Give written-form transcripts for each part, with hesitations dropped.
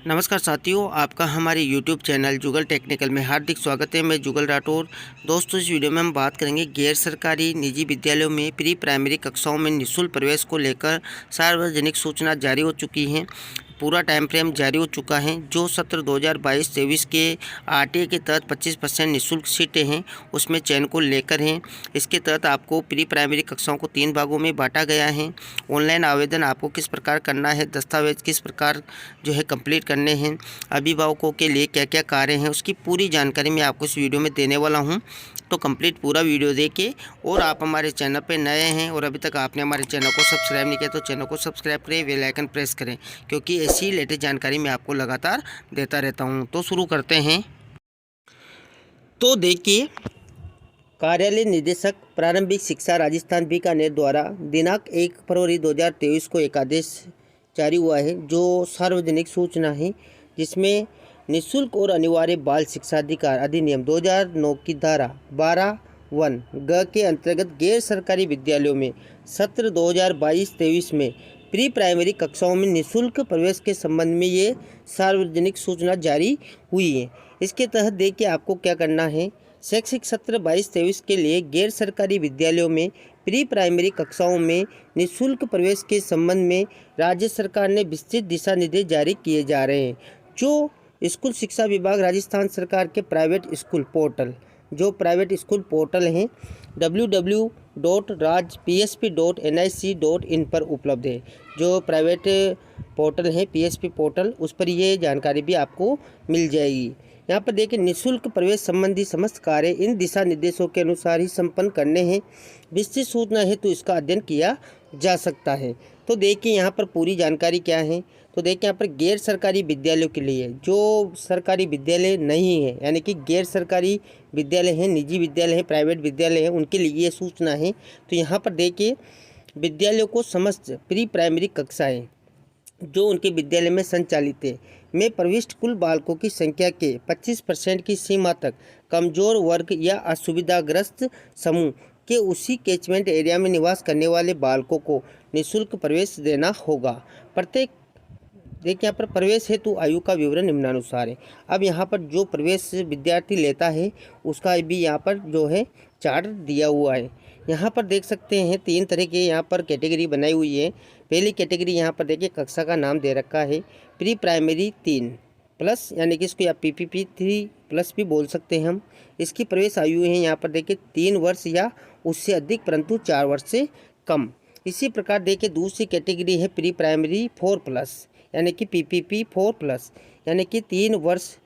नमस्कार साथियों, आपका हमारे YouTube चैनल जुगल टेक्निकल में हार्दिक स्वागत है। मैं जुगल राठौर। दोस्तों, इस वीडियो में हम बात करेंगे गैर सरकारी निजी विद्यालयों में प्री प्राइमरी कक्षाओं में निःशुल्क प्रवेश को लेकर सार्वजनिक सूचना जारी हो चुकी है। पूरा टाइम फ्रेम जारी हो चुका है। जो सत्र 2022-23 के आरटीए के तहत 25% निःशुल्क सीटें हैं, उसमें चयन को लेकर हैं। इसके तहत आपको प्री प्राइमरी कक्षाओं को 3 भागों में बांटा गया है। ऑनलाइन आवेदन आपको किस प्रकार करना है, दस्तावेज किस प्रकार कंप्लीट करने हैं, अभिभावकों के लिए क्या क्या कार्य हैं, उसकी पूरी जानकारी मैं आपको इस वीडियो में देने वाला हूं। तो कंप्लीट पूरा वीडियो देखिए। और आप हमारे चैनल पे नए हैं और अभी तक आपने हमारे चैनल को सब्सक्राइब नहीं किया तो चैनल को सब्सक्राइब करें, बेल आइकन प्रेस करें, क्योंकि ऐसी लेटेस्ट जानकारी मैं आपको लगातार देता रहता हूं। तो शुरू करते हैं। तो देखिए, कार्यालय निदेशक प्रारंभिक शिक्षा राजस्थान बीकानेर द्वारा दिनांक 1 फरवरी 2023 को एक आदेश जारी हुआ है, जो सार्वजनिक सूचना है, जिसमें निःशुल्क और अनिवार्य बाल शिक्षा अधिकार अधिनियम 2009 की धारा 12(1) ग के अंतर्गत गैर सरकारी विद्यालयों में सत्र 2022-23 में प्री प्राइमरी कक्षाओं में निःशुल्क प्रवेश के संबंध में ये सार्वजनिक सूचना जारी हुई है। इसके तहत देखिए आपको क्या करना है। शैक्षिक सत्र 22-23 के लिए गैर सरकारी विद्यालयों में प्री प्राइमरी कक्षाओं में निःशुल्क प्रवेश के संबंध में राज्य सरकार ने विस्तृत दिशा निर्देश जारी किए जा रहे हैं। जो स्कूल शिक्षा विभाग राजस्थान सरकार के प्राइवेट स्कूल पोर्टल, जो प्राइवेट स्कूल पोर्टल हैं, www.rajpsp.nic.in पर उपलब्ध है। जो प्राइवेट पोर्टल है पीएसपी पोर्टल, उस पर ये जानकारी भी आपको मिल जाएगी। यहाँ पर देखिए, निःशुल्क प्रवेश संबंधी समस्त कार्य इन दिशा निर्देशों के अनुसार ही संपन्न करने हैं। विस्तृत सूचना है तो इसका अध्ययन किया जा सकता है। तो देखिए यहाँ पर पूरी जानकारी क्या है। तो देखिए यहाँ पर गैर सरकारी विद्यालयों के लिए, जो सरकारी विद्यालय नहीं है, यानी कि गैर सरकारी विद्यालय हैं, निजी विद्यालय हैं, प्राइवेट विद्यालय हैं, उनके लिए ये सूचना है। तो यहाँ पर देखिए, विद्यालयों को समस्त प्री प्राइमरी कक्षाएँ जो उनके विद्यालय में संचालित है में प्रविष्ट कुल बालकों की संख्या के 25% की सीमा तक कमजोर वर्ग या असुविधाग्रस्त समूह के उसी कैचमेंट एरिया में निवास करने वाले बालकों को निःशुल्क प्रवेश देना होगा। प्रत्येक देखिए यहाँ पर प्रवेश हेतु आयु का विवरण निम्नानुसार है। अब यहाँ पर जो प्रवेश विद्यार्थी लेता है उसका भी यहाँ पर जो है चार्ट दिया हुआ है। यहाँ पर देख सकते हैं 3 तरह के यहाँ पर कैटेगरी बनाई हुई है। पहली कैटेगरी यहाँ पर देखिए कक्षा का नाम दे रखा है प्री प्राइमरी 3+, यानी कि इसको या PPP 3+ भी बोल सकते हैं हम। इसकी प्रवेश आयु है यहाँ पर देखिए 3 वर्ष या उससे अधिक, परंतु 4 वर्ष से कम। इसी प्रकार देखिए दूसरी कैटेगरी है प्री प्राइमरी 4+, यानी कि PPP 4+, यानी कि 3 वर्ष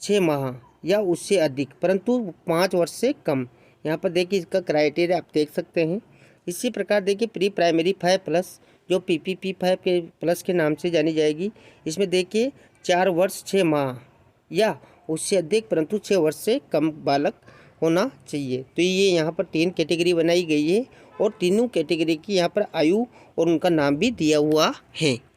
6 माह या उससे अधिक, परंतु 5 वर्ष से कम। यहाँ पर देखिए इसका क्राइटेरिया आप देख सकते हैं। इसी प्रकार देखिए प्री प्राइमरी 5+, जो PPP 5+ के नाम से जानी जाएगी। इसमें देखिए 4 वर्ष 6 माह या उससे अधिक, परंतु 6 वर्ष से कम बालक होना चाहिए। तो ये यहाँ पर 3 कैटेगरी बनाई गई है और तीनों कैटेगरी की यहाँ पर आयु और उनका नाम भी दिया हुआ है।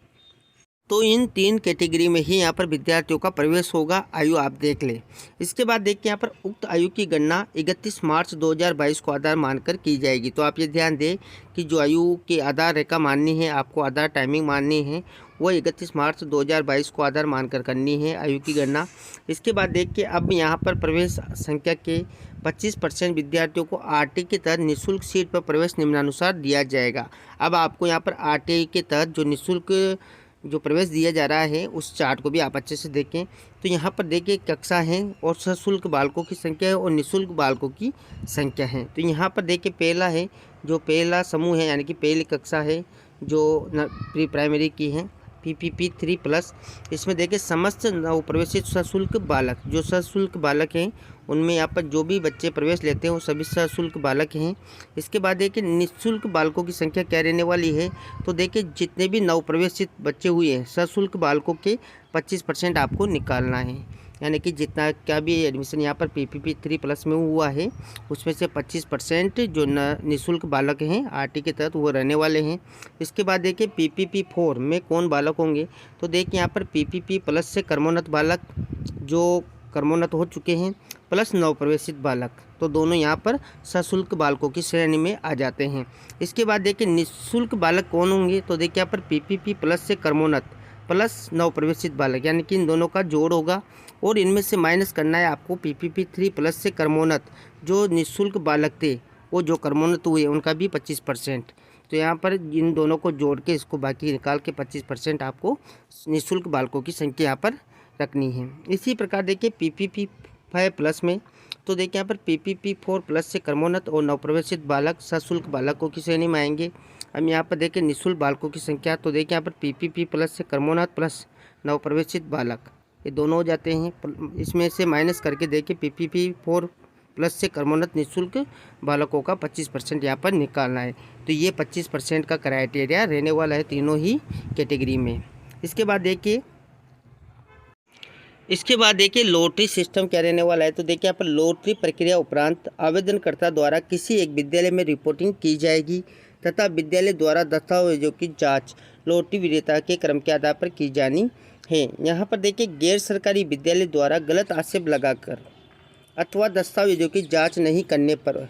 तो इन 3 कैटेगरी में ही यहाँ पर विद्यार्थियों का प्रवेश होगा। आयु आप देख लें। इसके बाद देखिए यहाँ पर उक्त आयु की गणना 31 मार्च 2022 को आधार मानकर की जाएगी। तो आप ये ध्यान दें कि जो आयु की आधार रेखा माननी है, आपको आधार टाइमिंग माननी है, वो 31 मार्च 2022 को आधार मानकर करनी है आयु की गणना। इसके बाद देखिए अब यहाँ पर प्रवेश संख्या के 25% विद्यार्थियों को RTE के तहत निःशुल्क सीट पर प्रवेश निम्नानुसार दिया जाएगा। अब आपको यहाँ पर RTE के तहत जो निःशुल्क जो प्रवेश दिया जा रहा है उस चार्ट को भी आप अच्छे से देखें। तो यहाँ पर देखिए कक्षा है और सशुल्क बालकों की संख्या है और निःशुल्क बालकों की संख्या है। तो यहाँ पर देखिए पहला है, जो पहला समूह है, यानी कि पहली कक्षा है जो प्री प्राइमरी की है PPP 3+। इसमें देखिए समस्त नवप्रवेशित सशुल्क बालक, जो सशुल्क बालक हैं उनमें यहाँ पर जो भी बच्चे प्रवेश लेते हैं वो सभी सशुल्क बालक हैं। इसके बाद देखिए निःशुल्क बालकों की संख्या क्या रहने वाली है। तो देखिए जितने भी नवप्रवेशित बच्चे हुए हैं सशुल्क बालकों के 25% आपको निकालना है, यानी कि जितना क्या भी एडमिशन यहाँ पर PPP 3+ में हुआ है उसमें से 25% जो निःशुल्क बालक हैं RTE के तहत वो रहने वाले हैं। इसके बाद देखिए PPP 4 में कौन बालक होंगे। तो देखिए यहाँ पर PPP+ से कर्मोन्नत बालक जो कर्मोन्नत हो चुके हैं प्लस नवप्रवेशित बालक, तो दोनों यहाँ पर सशुल्क बालकों की श्रेणी में आ जाते हैं। इसके बाद देखिए निःशुल्क बालक कौन होंगे। तो देखिए यहाँ पर PPP+ से कर्मोन्नत प्लस नवप्रवेशित बालक, यानी कि इन दोनों का जोड़ होगा और इनमें से माइनस करना है आपको PPP 3 प्लस से क्रमोन्नत जो निःशुल्क बालक थे वो जो क्रमोन्नत हुए उनका भी 25%। तो यहाँ पर इन दोनों को जोड़ के इसको बाकी निकाल के 25% आपको निःशुल्क बालकों की संख्या यहाँ पर रखनी है। इसी प्रकार देखिए PPP 5 प्लस में तो देखिए यहाँ पर PPP 4 प्लस से क्रमोन्नत और नवप्रवेशित बालक सशुल्क बालकों की श्रेणी में आएंगे। हम यहाँ पर देखें निःशुल्क बालकों की संख्या, तो देखिए यहाँ पर PPP प्लस से क्रमोन्नत प्लस नवप्रवेशित बालक ये दोनों हो जाते हैं। इसमें से माइनस करके देखिए PPP 4 प्लस से क्रमोन्नत निःशुल्क बालकों का 25% यहाँ पर निकालना है। तो ये 25% का क्राइटेरिया रहने वाला है तीनों ही कैटेगरी में। इसके बाद देखिए लॉटरी सिस्टम क्या रहने वाला है। तो देखिए यहाँ पर लॉटरी प्रक्रिया उपरांत आवेदनकर्ता द्वारा किसी एक विद्यालय में रिपोर्टिंग की जाएगी तथा विद्यालय द्वारा दस्तावेजों की जांच लॉटरी विजेता के क्रम के आधार पर की जानी है। यहाँ पर देखिए गैर सरकारी विद्यालय द्वारा गलत आक्षेप लगाकर अथवा दस्तावेजों की जांच नहीं करने पर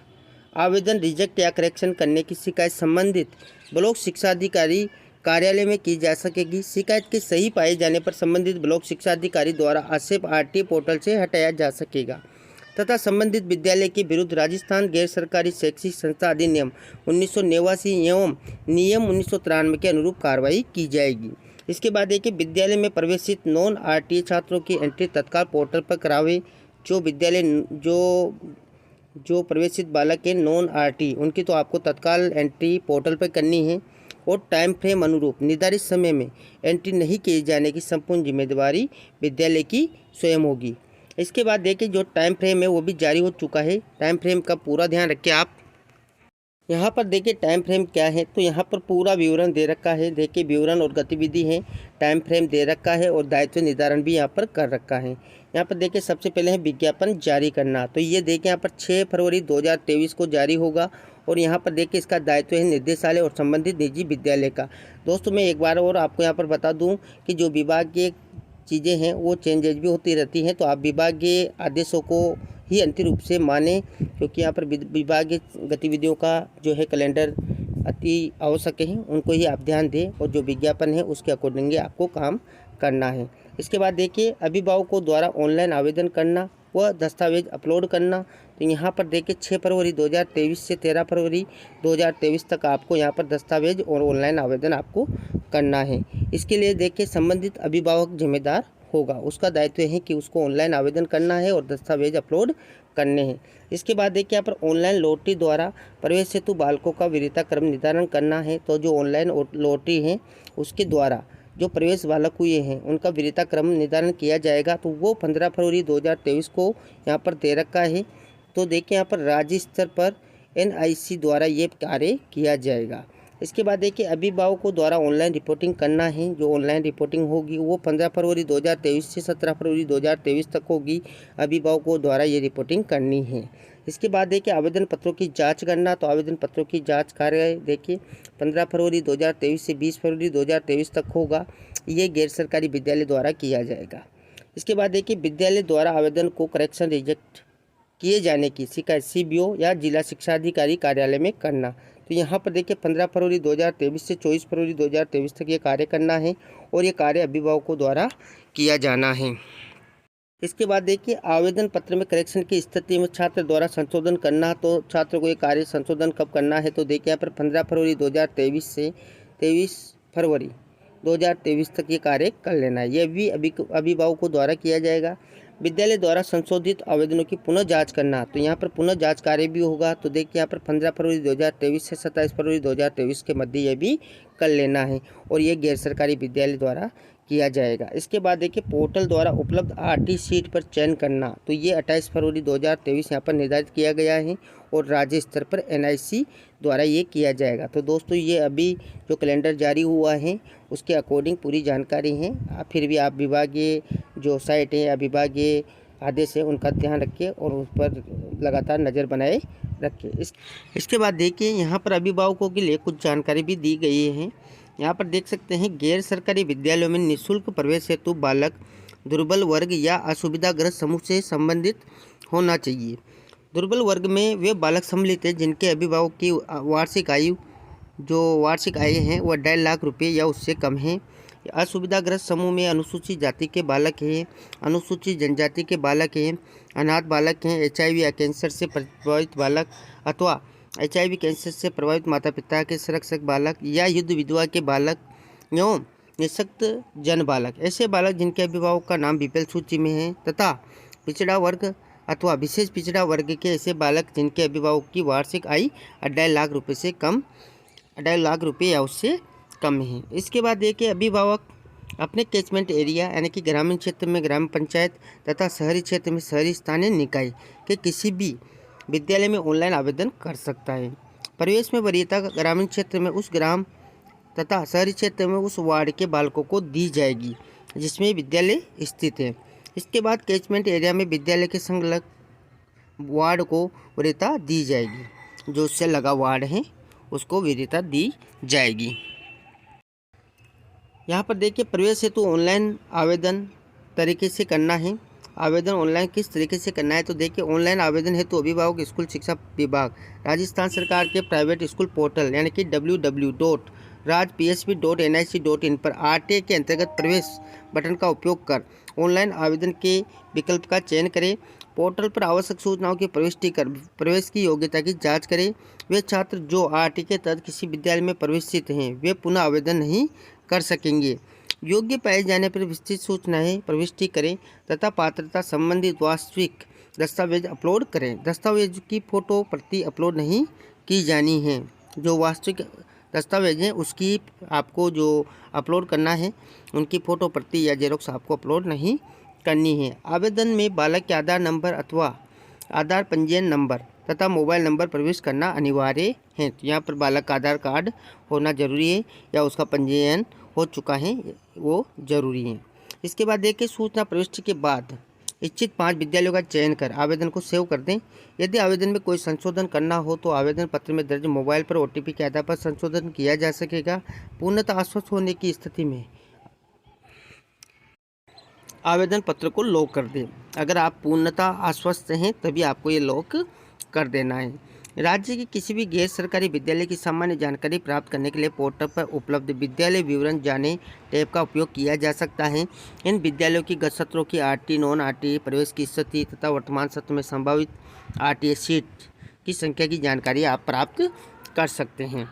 आवेदन रिजेक्ट या करेक्शन करने की शिकायत संबंधित ब्लॉक शिक्षा अधिकारी कार्यालय में की जा सकेगी। शिकायत के सही पाए जाने पर संबंधित ब्लॉक शिक्षा अधिकारी द्वारा आक्षेप RT पोर्टल से हटाया जा सकेगा तथा संबंधित विद्यालय के विरुद्ध राजस्थान गैर सरकारी शैक्षिक संस्था अधिनियम 1989 एवं नियम 1993 के अनुरूप कार्रवाई की जाएगी। इसके बाद देखिए विद्यालय में प्रवेशित नॉन RTA छात्रों की एंट्री तत्काल पोर्टल पर करावे। जो विद्यालय जो प्रवेशित बालक है नॉन RT उनकी तो आपको तत्काल एंट्री पोर्टल पर करनी है और टाइम फ्रेम अनुरूप निर्धारित समय में एंट्री नहीं किए जाने की संपूर्ण जिम्मेदारी विद्यालय की स्वयं होगी। इसके बाद देखिए जो टाइम फ्रेम है वो भी जारी हो चुका है। टाइम फ्रेम का पूरा ध्यान रखिए आप। यहाँ पर देखिए टाइम फ्रेम क्या है, तो यहाँ पर पूरा विवरण दे रखा है। देखिए विवरण और गतिविधि है, टाइम फ्रेम दे रखा है और दायित्व निर्धारण भी यहाँ पर कर रखा है। यहाँ पर देखिए सबसे पहले है विज्ञापन जारी करना। तो ये देखिए यहाँ पर 6 फरवरी 2023 को जारी होगा और यहाँ पर देखिए इसका दायित्व है निर्देशालय और संबंधित निजी विद्यालय का। दोस्तों मैं एक बार और आपको यहाँ पर बता दूँ कि जो विभागीय चीज़ें हैं वो चेंजेज भी होती रहती हैं, तो आप विभागीय आदेशों को ही अंतिम रूप से माने, क्योंकि यहाँ पर विभागीय गतिविधियों का जो है कैलेंडर अति आवश्यक है, उनको ही आप ध्यान दें और जो विज्ञापन है उसके अकॉर्डिंग आपको काम करना है। इसके बाद देखिए अभिभावकों द्वारा ऑनलाइन आवेदन करना व दस्तावेज अपलोड करना। तो यहाँ पर देखिए 6 फरवरी 2023 से 13 फरवरी 2023 तक आपको यहाँ पर दस्तावेज और ऑनलाइन आवेदन आपको करना है। इसके लिए देखिए संबंधित अभिभावक जिम्मेदार होगा, उसका दायित्व है कि उसको ऑनलाइन आवेदन करना है और दस्तावेज अपलोड करने हैं। इसके बाद देखिए यहाँ पर ऑनलाइन लॉटरी द्वारा प्रवेश हेतु बालकों का वरीयता क्रम निर्धारण करना है। तो जो ऑनलाइन लॉटरी है उसके द्वारा जो प्रवेश बालक हुए हैं उनका वरीयता क्रम निर्धारण किया जाएगा। तो वो 15 फरवरी 2023 को यहाँ पर दे रखा है। तो देखिए यहाँ पर राज्य स्तर पर NIC द्वारा ये कार्य किया जाएगा। इसके बाद देखिए अभिभावकों द्वारा ऑनलाइन रिपोर्टिंग करना है। जो ऑनलाइन रिपोर्टिंग होगी वो 15 फरवरी 2023 से 17 फरवरी 2023 तक होगी। अभिभावकों द्वारा ये रिपोर्टिंग करनी है। इसके बाद देखिए आवेदन पत्रों की जांच करना। तो आवेदन पत्रों की जांच कार्य देखिए 15 फरवरी 2023 से 20 फरवरी 2023 तक होगा। ये गैर सरकारी विद्यालय द्वारा किया जाएगा। इसके बाद देखिए विद्यालय द्वारा आवेदन को करेक्शन रिजेक्ट किए जाने की शिकायत CBO या जिला शिक्षा अधिकारी कार्यालय में करना। तो यहाँ पर देखिए 15 फरवरी 2023 से 24 फरवरी 2023 तक ये कार्य करना है और ये कार्य अभिभावकों द्वारा किया जाना है। इसके बाद देखिए आवेदन पत्र में करेक्शन की स्थिति में छात्र द्वारा संशोधन करना। तो छात्र को ये कार्य संशोधन कब करना है, तो देखिए यहाँ पर 15 फरवरी 2023 से 23 फरवरी 2023 तक ये कार्य कर लेना है। ये भी अभिभावकों द्वारा किया जाएगा। विद्यालय द्वारा संशोधित आवेदनों की पुनः जांच करना। तो यहाँ पर पुनः जांच कार्य भी होगा। तो देखिए यहाँ पर 15 फरवरी 2023 से 27 फरवरी 2023 के मध्य ये भी कर लेना है और ये गैर सरकारी विद्यालय द्वारा किया जाएगा। इसके बाद देखिए पोर्टल द्वारा उपलब्ध RT सीट पर चयन करना। तो ये 28 फरवरी 2023 यहाँ पर निर्धारित किया गया है और राज्य स्तर पर NIC द्वारा ये किया जाएगा। तो दोस्तों ये अभी जो कैलेंडर जारी हुआ है उसके अकॉर्डिंग पूरी जानकारी है। फिर भी आप विभागीय जो साइट है या विभागीय आदेश है उनका ध्यान रखिए और उस पर लगातार नज़र बनाए रखिए। इसके बाद देखिए यहाँ पर अभिभावकों के लिए कुछ जानकारी भी दी गई है। यहाँ पर देख सकते हैं गैर सरकारी विद्यालयों में निःशुल्क प्रवेश हेतु बालक दुर्बल वर्ग या असुविधाग्रस्त समूह से संबंधित होना चाहिए। दुर्बल वर्ग में वे बालक सम्मिलित हैं जिनके अभिभावक की वार्षिक आय है वह 1.5 लाख रुपये या उससे कम है। असुविधाग्रस्त समूह में अनुसूचित जाति के बालक हैं, अनुसूचित जनजाति के बालक हैं, अनाथ बालक हैं, HIV या कैंसर से प्रभावित बालक अथवा HIV कैंसर से प्रभावित माता पिता के संरक्षक बालक या युद्ध विधवा के बालक एवं निःशक्त जन बालक, ऐसे बालक जिनके अभिभावक का नाम बीपीएल सूची में है, तथा पिछड़ा वर्ग अथवा विशेष पिछड़ा वर्ग के ऐसे बालक जिनके अभिभावक की वार्षिक आय 2.5 लाख रुपये से कम 2.5 लाख रुपये या उससे कम है। इसके बाद देखिए अभिभावक अपने कैचमेंट एरिया यानी कि ग्रामीण क्षेत्र में ग्राम पंचायत तथा शहरी क्षेत्र में शहरी स्थानीय निकाय के किसी भी विद्यालय में ऑनलाइन आवेदन कर सकता है। प्रवेश में वरीयता ग्रामीण क्षेत्र में उस ग्राम तथा शहरी क्षेत्र में उस वार्ड के बालकों को दी जाएगी जिसमें विद्यालय स्थित है। इसके बाद कैचमेंट एरिया में विद्यालय के संलग्न वार्ड को वरीयता दी जाएगी, जो उससे लगा वार्ड है उसको वरीयता दी जाएगी। यहाँ पर देखिए प्रवेश हेतु ऑनलाइन आवेदन तरीके से करना है। आवेदन ऑनलाइन किस तरीके से करना है तो देखिए ऑनलाइन आवेदन हेतु अभिभावक स्कूल शिक्षा विभाग राजस्थान सरकार के प्राइवेट स्कूल पोर्टल यानी कि www.rajpsp.nic.in पर RTA के अंतर्गत प्रवेश बटन का उपयोग कर ऑनलाइन आवेदन के विकल्प का चयन करें। पोर्टल पर आवश्यक सूचनाओं की प्रविष्टि कर प्रवेश की योग्यता की जांच करें। वे छात्र जो RTA के तहत किसी विद्यालय में प्रवेशित हैं वे पुनः आवेदन नहीं कर सकेंगे। योग्य पाए जाने पर विस्तृत सूचनाएं प्रविष्टि करें तथा पात्रता संबंधित वास्तविक दस्तावेज अपलोड करें। दस्तावेज की फ़ोटो प्रति अपलोड नहीं की जानी है। जो वास्तविक दस्तावेज हैं उसकी आपको जो अपलोड करना है उनकी फ़ोटो प्रति या जेरोक्स आपको अपलोड नहीं करनी है। आवेदन में बालक के आधार नंबर अथवा आधार पंजीयन नंबर तथा मोबाइल नंबर प्रविष्ट करना अनिवार्य है। तो यहाँ पर बालक का आधार कार्ड होना जरूरी है या उसका पंजीयन हो चुका है वो जरूरी है। इसके बाद देखिए सूचना प्रविष्टि के बाद इच्छित 5 विद्यालयों का चयन कर आवेदन को सेव कर दें। यदि आवेदन में कोई संशोधन करना हो तो आवेदन पत्र में दर्ज मोबाइल पर OTP के आधार पर संशोधन किया जा सकेगा। पूर्णतः आश्वस्त होने की स्थिति में आवेदन पत्र को लॉक कर दें। अगर आप पूर्णतः आश्वस्त हैं तभी आपको ये लॉक कर देना है। राज्य के किसी भी गैर सरकारी विद्यालय की सामान्य जानकारी प्राप्त करने के लिए पोर्टल पर उपलब्ध विद्यालय विवरण जाने टैब का उपयोग किया जा सकता है। इन विद्यालयों की गत सत्रों की RTA नॉन RTA प्रवेश की स्थिति तथा वर्तमान सत्र में संभावित RTA सीट की संख्या की जानकारी आप प्राप्त कर सकते हैं।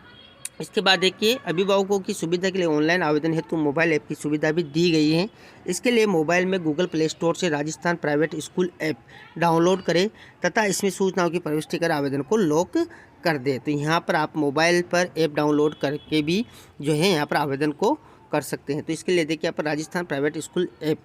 इसके बाद देखिए अभिभावकों की सुविधा के लिए ऑनलाइन आवेदन हेतु मोबाइल ऐप की सुविधा भी दी गई है। इसके लिए मोबाइल में गूगल प्ले स्टोर से Rajasthan private school app download करें तथा इसमें सूचनाओं की प्रविष्टि कर आवेदन को लॉक कर दें। तो यहाँ पर आप मोबाइल पर ऐप डाउनलोड करके भी जो है यहाँ पर आवेदन को कर सकते हैं। तो इसके लिए देखिए यहाँ पर राजस्थान प्राइवेट स्कूल ऐप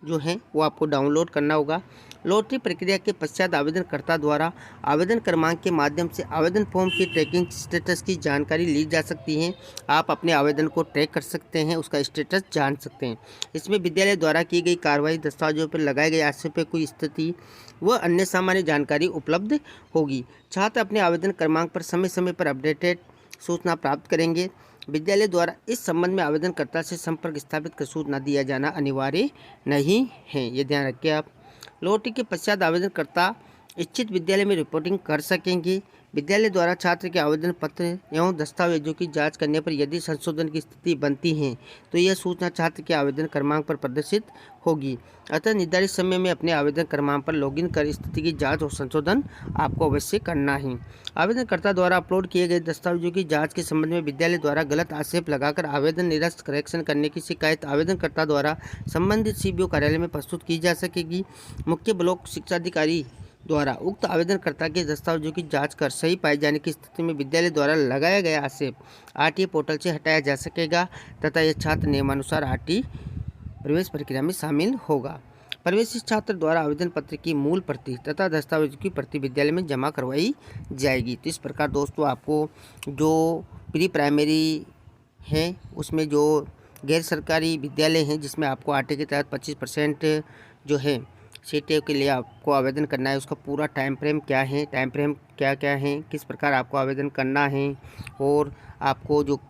जो है वो आपको डाउनलोड करना होगा। लॉटरी प्रक्रिया के पश्चात आवेदनकर्ता द्वारा आवेदन क्रमांक के माध्यम से आवेदन फॉर्म की ट्रैकिंग स्टेटस की जानकारी ली जा सकती है। आप अपने आवेदन को ट्रैक कर सकते हैं, उसका स्टेटस जान सकते हैं। इसमें विद्यालय द्वारा की गई कार्रवाई, दस्तावेजों पर लगाए गए आक्षेपों की स्थिति व अन्य सामान्य जानकारी उपलब्ध होगी। छात्र अपने आवेदन क्रमांक पर समय समय पर अपडेटेड सूचना प्राप्त करेंगे। विद्यालय द्वारा इस संबंध में आवेदनकर्ता से संपर्क स्थापित कर सूचना दिया जाना अनिवार्य नहीं है, ये ध्यान रखिए आप। लॉटरी के पश्चात आवेदनकर्ता इच्छित विद्यालय में रिपोर्टिंग कर सकेंगे। विद्यालय द्वारा छात्र के आवेदन पत्र एवं दस्तावेजों की जांच करने पर यदि संशोधन की स्थिति बनती है तो यह सूचना छात्र के आवेदन क्रमांक पर प्रदर्शित होगी। अतः निर्धारित समय में अपने आवेदन क्रमांक पर लॉगिन कर स्थिति की जांच और संशोधन आपको अवश्य करना है। आवेदनकर्ता द्वारा अपलोड किए गए दस्तावेजों की जांच के संबंध में विद्यालय द्वारा गलत आक्षेप लगाकर आवेदन निरस्त करेक्शन करने की शिकायत आवेदनकर्ता द्वारा संबंधित CBO कार्यालय में प्रस्तुत की जा सकेगी। मुख्य ब्लॉक शिक्षाधिकारी द्वारा उक्त आवेदनकर्ता के दस्तावेजों की जांच कर सही पाए जाने की स्थिति में विद्यालय द्वारा लगाया गया आक्षेप RTA पोर्टल से हटाया जा सकेगा तथा यह छात्र नियमानुसार RTA प्रवेश प्रक्रिया में शामिल होगा। प्रवेशित छात्र द्वारा आवेदन पत्र की मूल प्रति तथा दस्तावेजों की प्रति विद्यालय में जमा करवाई जाएगी। तो इस प्रकार दोस्तों आपको जो प्री प्राइमरी है उसमें जो गैर सरकारी विद्यालय हैं जिसमें आपको RTA के तहत 25% जो है सीटें के लिए आपको आवेदन करना है, उसका पूरा टाइम फ्रेम क्या है, टाइम फ्रेम क्या क्या है, किस प्रकार आपको आवेदन करना है और आपको जो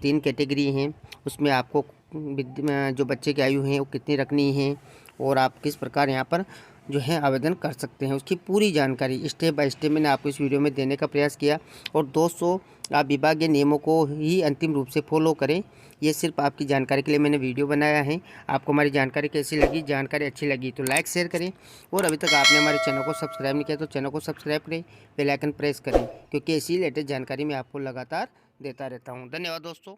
3 कैटेगरी हैं उसमें आपको जो बच्चे की आयु है वो कितनी रखनी है और आप किस प्रकार यहाँ पर जो है आवेदन कर सकते हैं। उसकी पूरी जानकारी स्टेप बाय स्टेप मैंने आपको इस वीडियो में देने का प्रयास किया। और दोस्तों, आप विभागीय नियमों को ही अंतिम रूप से फॉलो करें। ये सिर्फ आपकी जानकारी के लिए मैंने वीडियो बनाया है। आपको हमारी जानकारी कैसी लगी? जानकारी अच्छी लगी तो लाइक शेयर करें, और अभी तक आपने हमारे चैनल को सब्सक्राइब नहीं किया तो चैनल को सब्सक्राइब करें, बेल आइकन प्रेस करें, क्योंकि ऐसी लेटेस्ट जानकारी मैं आपको लगातार देता रहता हूँ। धन्यवाद दोस्तों।